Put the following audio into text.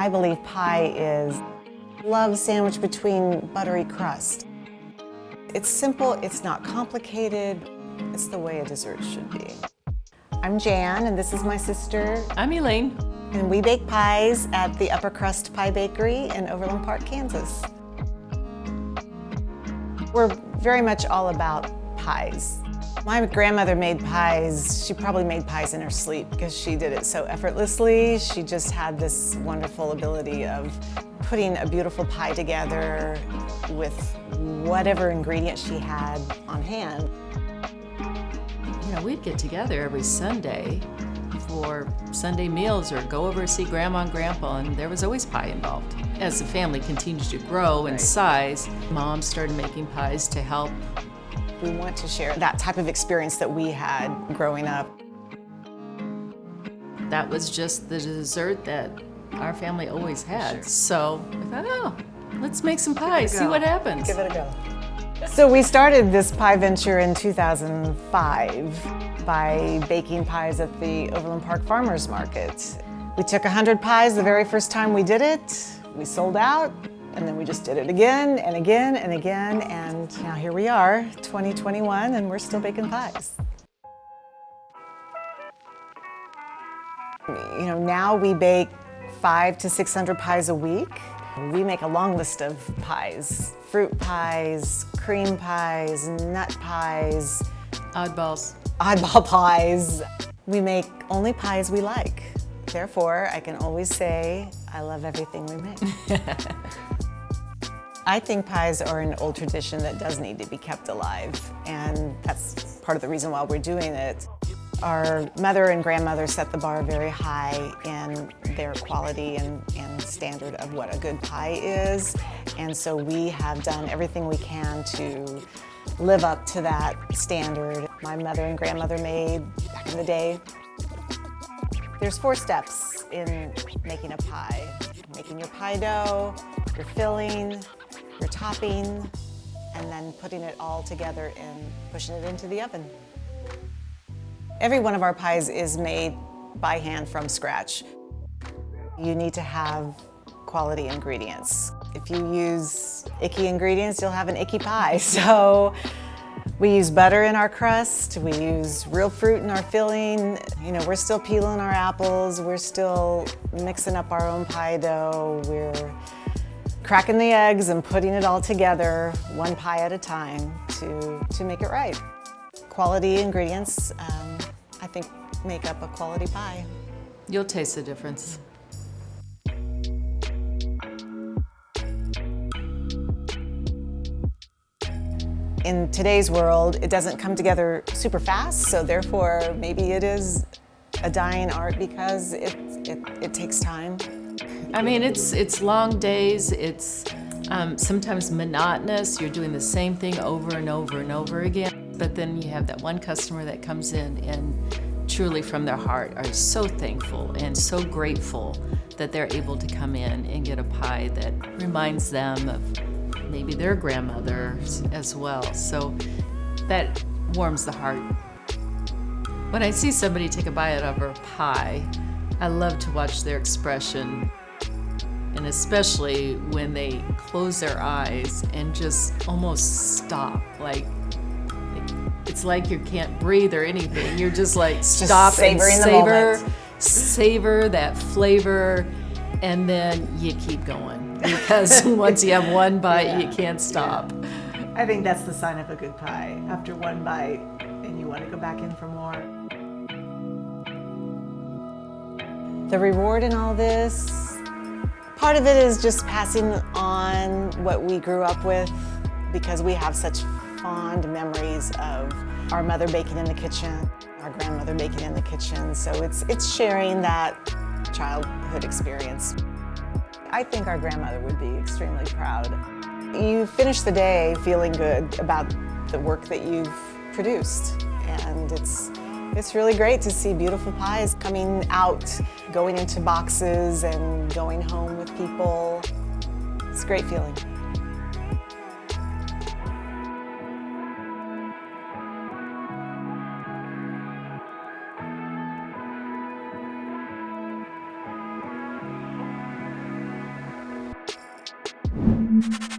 I believe pie is love sandwiched between buttery crust. It's simple, it's not complicated, it's the way a dessert should be. I'm Jan, and this is my sister. I'm Elaine. And we bake pies at the Upper Crust Pie Bakery in Overland Park, Kansas. We're very much all about pies. My grandmother made pies. She probably made pies in her sleep because she did it so effortlessly. She just had this wonderful ability of putting a beautiful pie together with whatever ingredients she had on hand. You know, we'd get together every Sunday for Sunday meals or go over to see Grandma and Grandpa, and there was always pie involved. As the family continues to grow in size, Mom started making pies to help. We want to share that type of experience that we had growing up. That was just the dessert that our family always had. Sure. So I thought, oh, let's make some pies, see what happens. Give it a go. So we started this pie venture in 2005 by baking pies at the Overland Park Farmers Market. We took 100 pies the very first time we did it. We sold out, and then we just did it again and again and again, and now here we are, 2021, and we're still baking pies. You know, now we bake 500 to 600 pies a week. We make a long list of pies: fruit pies, cream pies, nut pies, oddball pies. We make only pies we like. Therefore, I can always say, I love everything we make. I think pies are an old tradition that does need to be kept alive, and that's part of the reason why we're doing it. Our mother and grandmother set the bar very high in their quality and standard of what a good pie is, and so we have done everything we can to live up to that standard my mother and grandmother made back in the day. There's 4 steps in making a pie: making your pie dough, your filling, your topping, and then putting it all together and pushing it into the oven. Every one of our pies is made by hand from scratch. You need to have quality ingredients. If you use icky ingredients, you'll have an icky pie. So we use butter in our crust, we use real fruit in our filling. You know, we're still peeling our apples, we're still mixing up our own pie dough, we're cracking the eggs and putting it all together, one pie at a time, to make it right. Quality ingredients, I think, make up a quality pie. You'll taste the difference. In today's world, it doesn't come together super fast, so therefore maybe it is a dying art because it takes time. I mean, it's long days, it's sometimes monotonous. You're doing the same thing over and over and over again. But then you have that one customer that comes in and truly from their heart are so thankful and so grateful that they're able to come in and get a pie that reminds them of maybe their grandmother as well. So that warms the heart. When I see somebody take a bite out of a pie, I love to watch their expression, and especially when they close their eyes and just almost stop. Like, it's like you can't breathe or anything. You're just like stop and savor that flavor, and then you keep going. Because once you have one bite, you can't stop. I think that's the sign of a good pie. After one bite, and you want to go back in for more. The reward in all this, part of it is just passing on what we grew up with, because we have such fond memories of our mother baking in the kitchen, our grandmother baking in the kitchen. So it's sharing that childhood experience. I think our grandmother would be extremely proud. You finish the day feeling good about the work that you've produced, and it's really great to see beautiful pies coming out, going into boxes and going home with people. It's a great feeling. Bye.